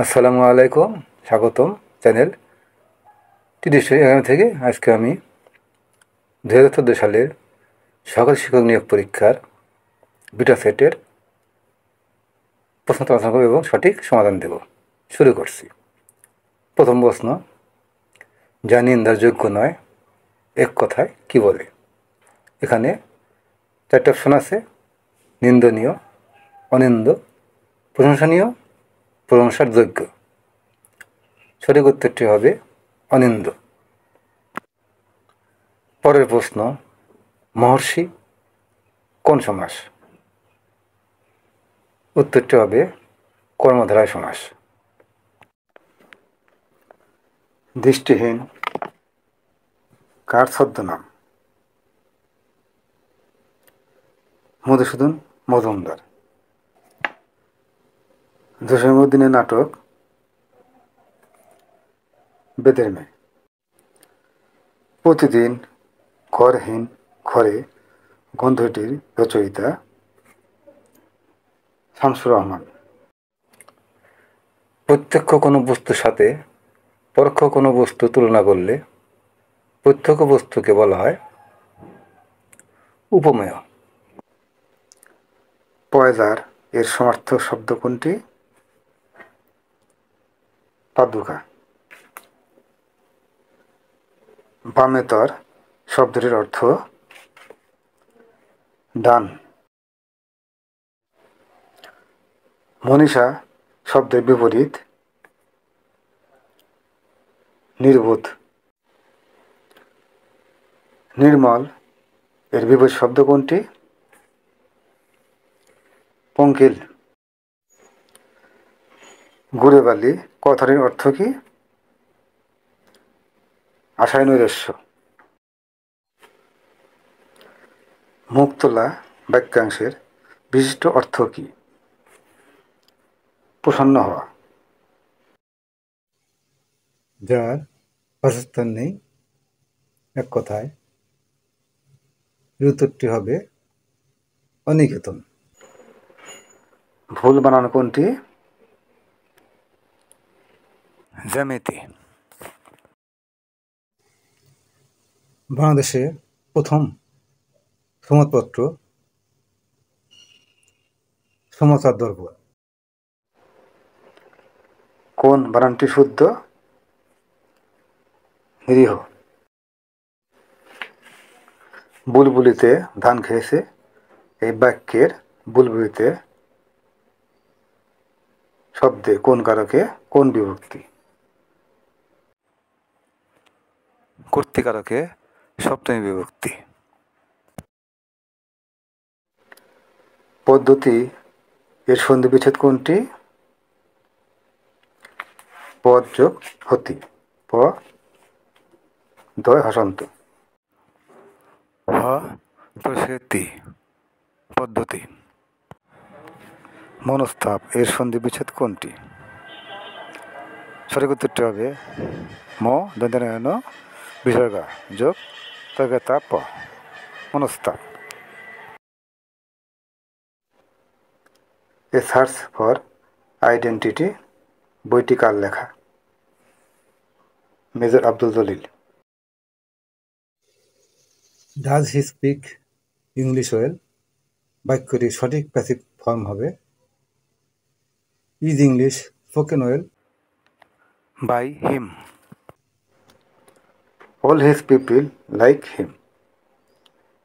আসসালামু আলাইকুম, স্বাগতম চ্যানেল টিডিসি এখান থেকে। আজকে আমি 2014 সালের সহকারী শিক্ষক নিয়োগ পরীক্ষার বিটা সেটের প্রশ্ন আলোচনা করব এবং সঠিক সমাধান দেব। শুরু করছি। প্রথম প্রশ্ন, যা নিন্দার যোগ্য নয় এক কথায় কি বলে? এখানে 4টা অপশন আছে: নিন্দনীয়, অনিন্দ, প্রশংসনীয়, প্রশংসার যোগ্য। সঠিক উত্তরটি হবে অনিন্দ। পরের প্রশ্ন, মহর্ষি কোন সমাস? উত্তরটি হবে কর্মধারয় সমাস। দৃষ্টিহীন কার ছদ্মনাম? মধুসূদন মজুমদার। জসীমউদ্দীনের নাটক বেদের মেয়ে। প্রতিদিন ঘরহীন ঘরে গ্রন্থটির রচয়িতা শামসুর রহমান। প্রত্যক্ষ কোনো বস্তুর সাথে পরোক্ষ কোনো বস্তু তুলনা করলে প্রত্যক্ষ বস্তুকে বলা হয় উপমেয়। পয়জার এর সমার্থক শব্দ কোনটি? পাদুকা। বামেতর শব্দটির অর্থ ডান। মনীষা শব্দের বিপরীত নির্বোধ। নির্মল এর বিপরীত শব্দ কোনটি? পঙ্কিল। গুড়ে বালি কথাটির অর্থ কি? আশায় নৈরাশ্য। মুখ তোলা বাক্যাংশের বিশিষ্ট অর্থ কি? প্রসন্ন হওয়া। যার বাসস্থান নেই এক কথায় উত্তরটি হবে অনিকেতন। ভুল বানানো কোনটি? জ্যামিতি। বাংলাদেশে প্রথম সংবাদপত্র সমাচার দর্পণ। কোন বানানটি শুদ্ধ? নিরীহ। বুলবুলিতে ধান খেয়েছে এই বাক্যের বুলবুলিতে শব্দে কোন কারকে কোন বিভক্তি? কর্তৃকারকে সপ্তমী বিভক্তি। পদ্ধতি এর সন্ধি বিচ্ছেদ কোনটি? পদ যোগ হতি। প দয় হসন্ত। হ দোষেতি পদ্ধতি। মনস্তাপ এর সন্ধি বিচ্ছেদ কোনটি? সঠিক উত্তরটি হবে ম দন্তন বিসর্গা যোগ তাপ মনস্তাপ। এ সার্চ ফর আইডেন্টিটি বইটি কার লেখা? Major Abdul Jalil. Does he speak English well বাক্যটির সঠিক প্যাসিভ ফর্ম হবে is English spoken well by him. All his people like him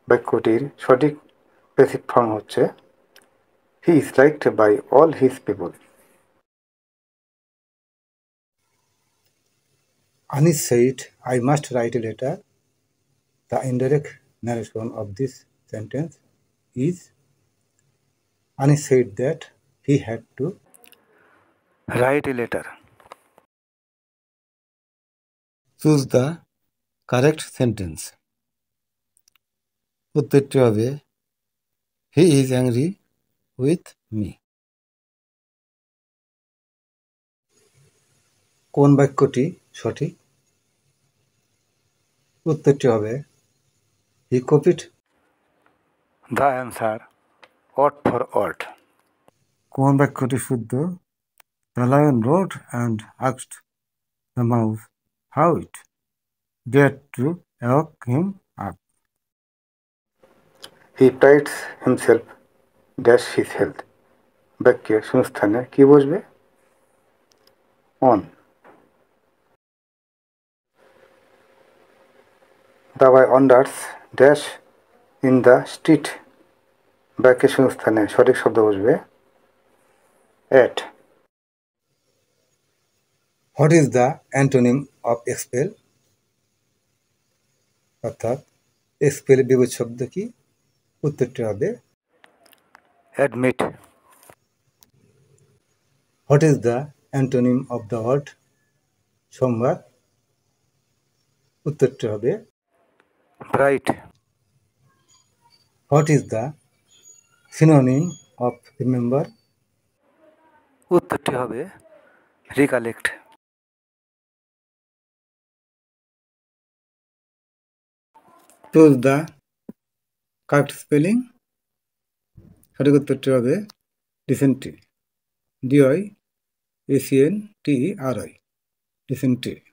বাক্যটির সঠিক প্যাসিভ ফর্ম হচ্ছে he is liked by all his people. Anis said, I must write a letter. The indirect narration of this sentence is Anis said that he had to write a letter. Choose the correct sentence. উত্তরটি হবে He is angry with me. কোন বাক্যটি সঠিক? উত্তরটি হবে He copied the answer word for word. কোন বাক্যটি শুদ্ধ? The lion roared and asked the mouse how it dared to wake him up. He prides himself dash his health. বাক্যের শূন্যস্থানে কি বসবে? On. The boy wanders dash in the street. বাক্যের শূন্যস্থানে সঠিক শব্দ বসবে at. What is the antonym of expel? অর্থাৎ expel এর বিপরীত শব্দ কি? উত্তরটি হবে admit. What is the antonym of the word সোমবার? উত্তরটি হবে bright. What is the synonym of remember? উত্তরটি হবে recollect. Choose the correct spelling. সঠিক উত্তরটি হবে dysentery. DIACNTERY. dysentery.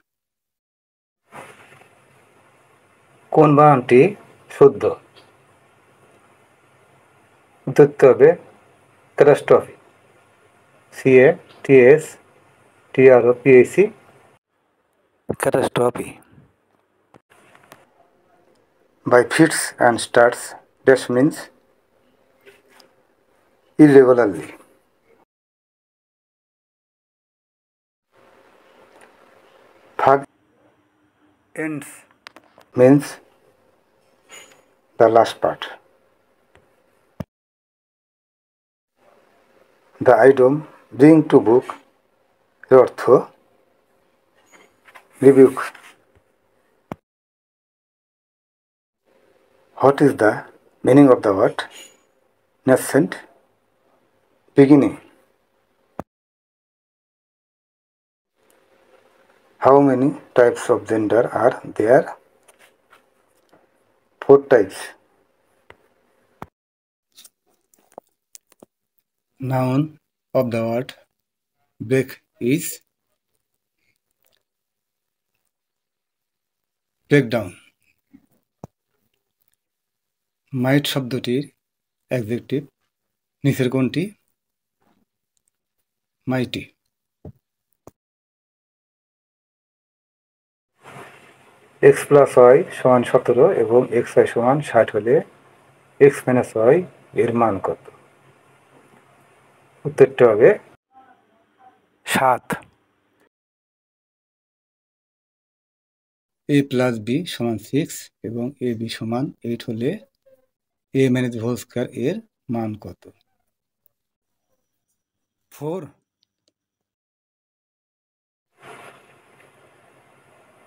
কোন বানানটি শুদ্ধ? উত্তরটি হবে catastrophe. CATSTROPHY. Catastrophe. By fits and starts dash means irregularly. Bhag ends means the last part. The idiom bring to book এর অর্থ rebuke. What is the meaning of the word nascent? Beginning. How many types of gender are there? 4 types. Noun of the word break is breakdown. Might শব্দটির adjective নিচের কোনটি? মাইটি. x plus y সমান 17 এবং xy সমান 60 হলে x minus y এর মান কত? উত্তরটি হবে 7. a প্লাস b সমান 6 এবং ab সমান 8 হলে a মাইনাস হোল স্কয়ার এর মান কত? 4.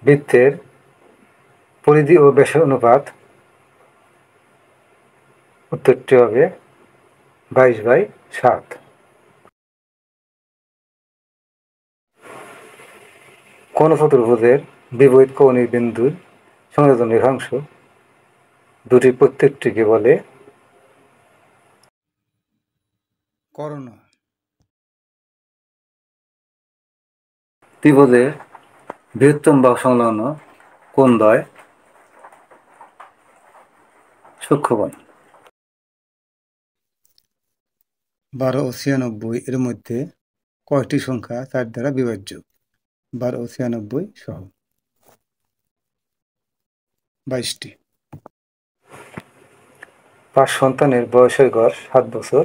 বৃত্তের পরিধি ও ব্যাসের অনুপাত? উত্তরটি হবে 22/7. কোন চতুর্ভুজের বিপরীত কৌণিক বিন্দুর সংযোজন রেখাংশ দুটি প্রত্যেকটিকে বলে কর্ণ? ত্রিভুজের বৃহত্তম বাহু সংলগ্ন কোণদ্বয় সূক্ষ্মকোণ. 12 ও 96 এর মধ্যে কয়টি সংখ্যা 4 দ্বারা বিভাজ্য? 12 ও 96 সহ 22টি. 5 সন্তানের বয়সের গড় 7 বছর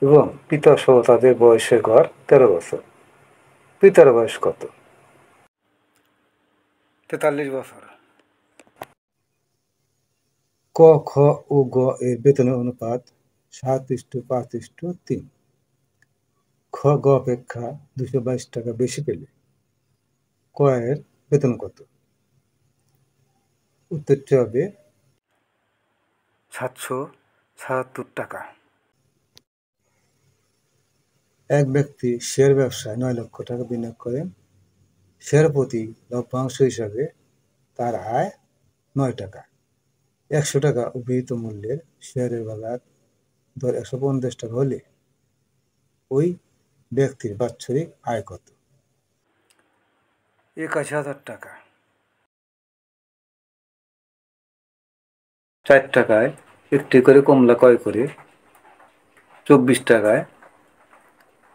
এবং পিতা সহ তাদের বয়সের গড় 13 বছর. পিতার বয়স কত? 43 বছর. ক, খ ও গ এর বেতনের অনুপাত 7:5:3. খ গ অপেক্ষা 222 টাকা বেশি পেলে ক এর বেতন কত? উত্তরটি হবে 777 টাকা. এক ব্যক্তি শেয়ার ব্যবসায় 9 লক্ষ টাকা বিনিয়োগ করেন. শেয়ার প্রতি লভ্যাংশ হিসাবে তার আয় 9 টাকা. 100 টাকা অভিহিত মূল্যের শেয়ারের বাজার দর 150 টাকা হলে ওই ব্যক্তির বাৎসরিক আয় কত? ৮১,০০০ টাকা। ৪ টাকায় একটি করে কমলা ক্রয় করে ২৪ টাকায়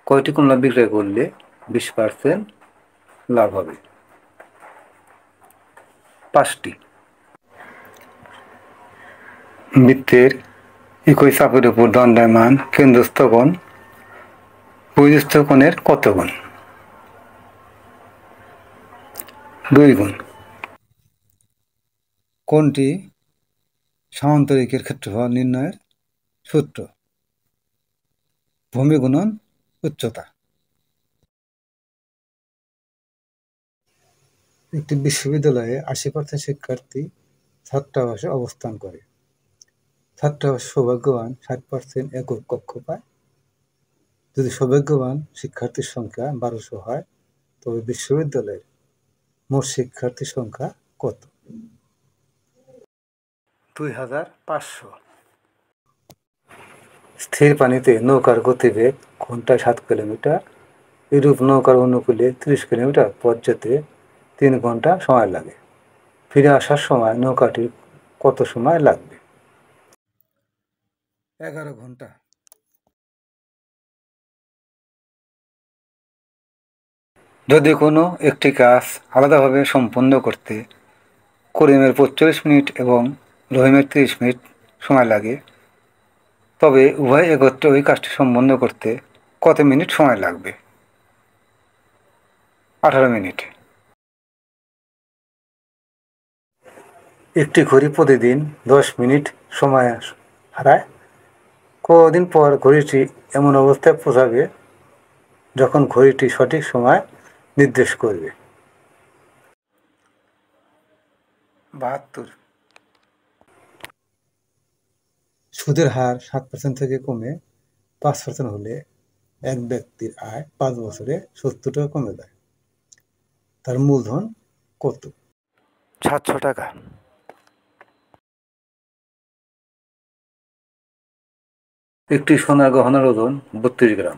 কয়টি কমলা বিক্রয় করলে ২০% লাভ হবে? ৫টি। বৃত্তের একই চাপের উপর দণ্ডায়মান কেন্দ্রস্থ কোণ বহিঃস্থ কোণের কত গুণ? ২ গুণ। কোনটি সামান্তরিকের ক্ষেত্রফল নির্ণয়ের সূত্র? ভূমি গুণন উচ্চতা। একটি বিশ্ববিদ্যালয়ে ৮০% শিক্ষার্থী ছাত্রাবাসে অবস্থান করে। ছাত্রাবাস সৌভাগ্যবান ৬০% একক কক্ষ পায়। যদি সৌভাগ্যবান শিক্ষার্থীর সংখ্যা ১২০০ হয়, তবে বিশ্ববিদ্যালয়ের মোট শিক্ষার্থীর সংখ্যা কত? ২৫০০। স্থির পানিতে নৌকার গতিবেগ ঘন্টায় ৭ কিলোমিটার। এরূপ নৌকার অনুকূলে ৩০ কিলোমিটার পথ যেতে ৩ ঘন্টা সময় লাগে। ফিরে আসার সময় নৌকাটির কত সময় লাগবে? ১১ ঘন্টা। যদি কোনো একটি কাজ আলাদাভাবে সম্পন্ন করতে করিমের ৪৫ মিনিট এবং রহিমের ৩০ মিনিট সময় লাগে, তবে উভয় একত্রে ওই কাজটি সম্পন্ন করতে কত মিনিট সময় লাগবে? ১৮ মিনিট। একটি ঘড়ি প্রতিদিন ১০ মিনিট সময় হারায়। কদিন পর ঘড়িটি এমন অবস্থায় পৌঁছাবে যখন ঘড়িটি সঠিক সময় নির্দেশ করবে? ৭২। সুদের হার ৭% থেকে কমে ৫% হলে এক ব্যক্তির আয় ৫ বছরে ৭০ টাকা কমে যায়। তার মূলধন কত? ৭০০ টাকা। একটি সোনার গহনার ওজন ৩২ গ্রাম।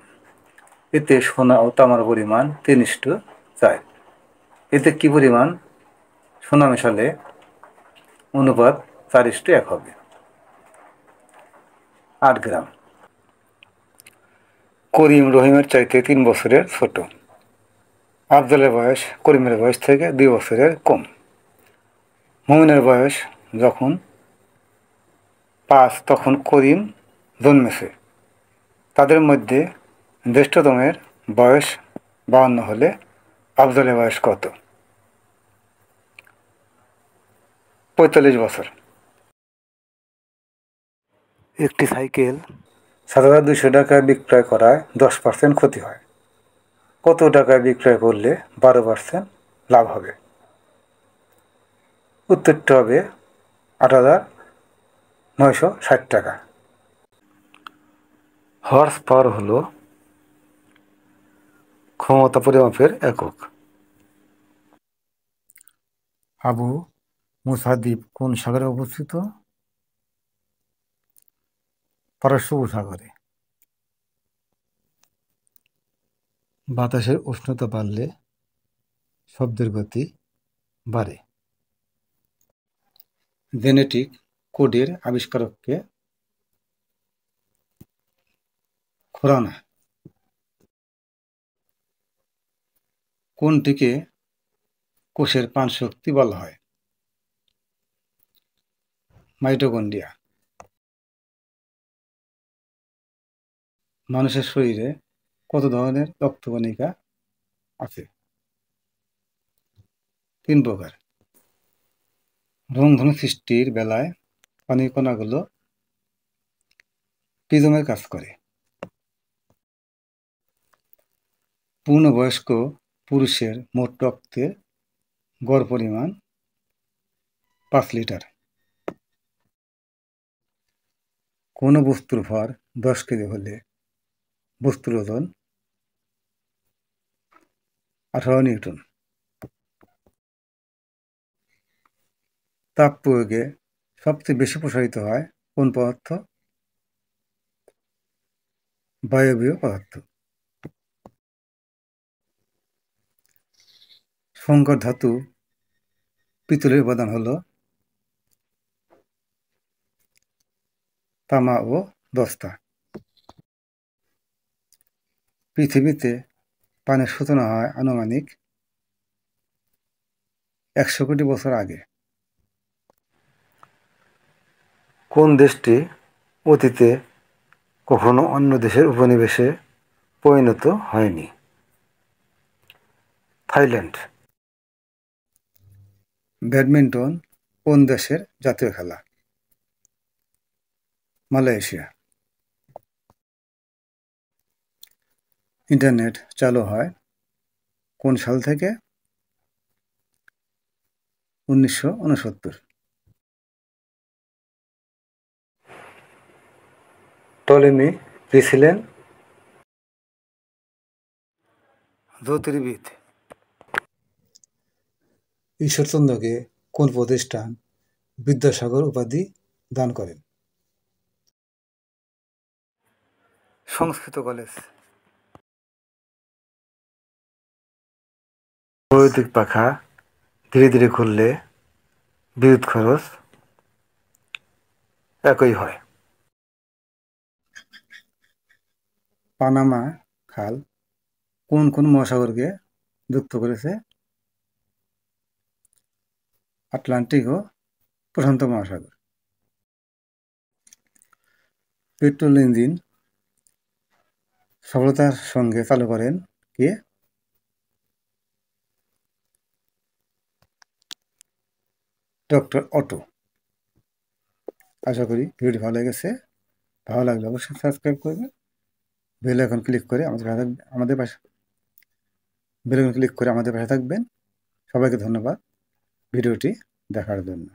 এতে সোনা ও তামার পরিমাণ ৩:৪। এতে কি পরিমাণ সোনা মেশালে অনুপাত ৪:১ হবে? ৮ গ্রাম। করিম রহিমের চাইতে ৩ বছরের ছোট। আফজলের বয়স করিমের বয়স থেকে ২ বছরের কম। মুমিনের বয়স যখন ৫, তখন করিম জন্মেছে। তাদের মধ্যে জ্যেষ্ঠতমের বয়স ৫২ হলে আফজলের বয়স কত? ৪৫ বছর। একটি সাইকেল ৭,২০০ টাকায় বিক্রয় করায় ১০% ক্ষতি হয়। কত টাকায় বিক্রয় করলে ১২% লাভ হবে? উত্তরটি হবে ৮,৯৬০ টাকা। হর্স পাওয়ার হলো ক্ষমতা পরিমাপের একক। আবু মুসা দ্বীপ কোন সাগরে অবস্থিত? পারস্য উপসাগরে। বাতাসের উষ্ণতা বাড়লে শব্দের গতি বাড়ে। জেনেটিক কোডের আবিষ্কারককে? খোরানা। কোনটিকে কোষের প্রাণশক্তি বলা হয়? মাইটোকন্ড্রিয়া। মানুষের শরীরে কত ধরনের রক্তকণিকা আছে? ৩ প্রকার। রংধনু সৃষ্টির বেলায় পানির কণাগুলো প্রিজমের কাজ করে। পূর্ণবয়স্ক পুরুষের মোট রক্তের গড় পরিমাণ ৫ লিটার। কোনো বস্তুর ভর ১০ কেজি হলে বস্তুর ওজন ১৮ নিউটন। তাপ প্রয়োগে সবচেয়ে বেশি প্রসারিত হয় কোন পদার্থ? বায়বীয় পদার্থ। সংকর ধাতু পিতলের উপাদান হলো তামা ও দস্তা। পৃথিবীতে পানির সূচনা হয় আনুমানিক 100 কোটি বছর আগে। কোন দেশটি অতীতে কখনো অন্য দেশের উপনিবেশে পরিণত হয়নি? থাইল্যান্ড। ব্যাডমিন্টন কোন দেশের জাতীয় খেলা? মালয়েশিয়া। ইন্টারনেট চালু হয় কোন সাল থেকে? 1969। টলেমি কে ছিলেন? জ্যোতির্বিদ। ঈশ্বরচন্দ্রকে কোন প্রতিষ্ঠান বিদ্যাসাগর উপাধি দান করেন? সংস্কৃত কলেজ। বৈদ্যুতিক পাখা ধীরে ধীরে খুললে বিদ্যুৎ খরচ একই হয়। পানামা খাল কোন কোন মহাসাগরকে যুক্ত করেছে? আটলান্টিক ও প্রশান্ত মহাসাগর। পেট্রোল ইঞ্জিন সফলতার সঙ্গে চালু করেন কে? Doctor auto. আশা করি ভিডিওটি ভালো লেগেছে। ভালো লাগলে অবশ্যই সাবস্ক্রাইব করবেন। বেল আইকন ক্লিক করে আমাদের পাশে থাকবেন। সবাইকে ধন্যবাদ ভিডিওটি দেখার জন্য।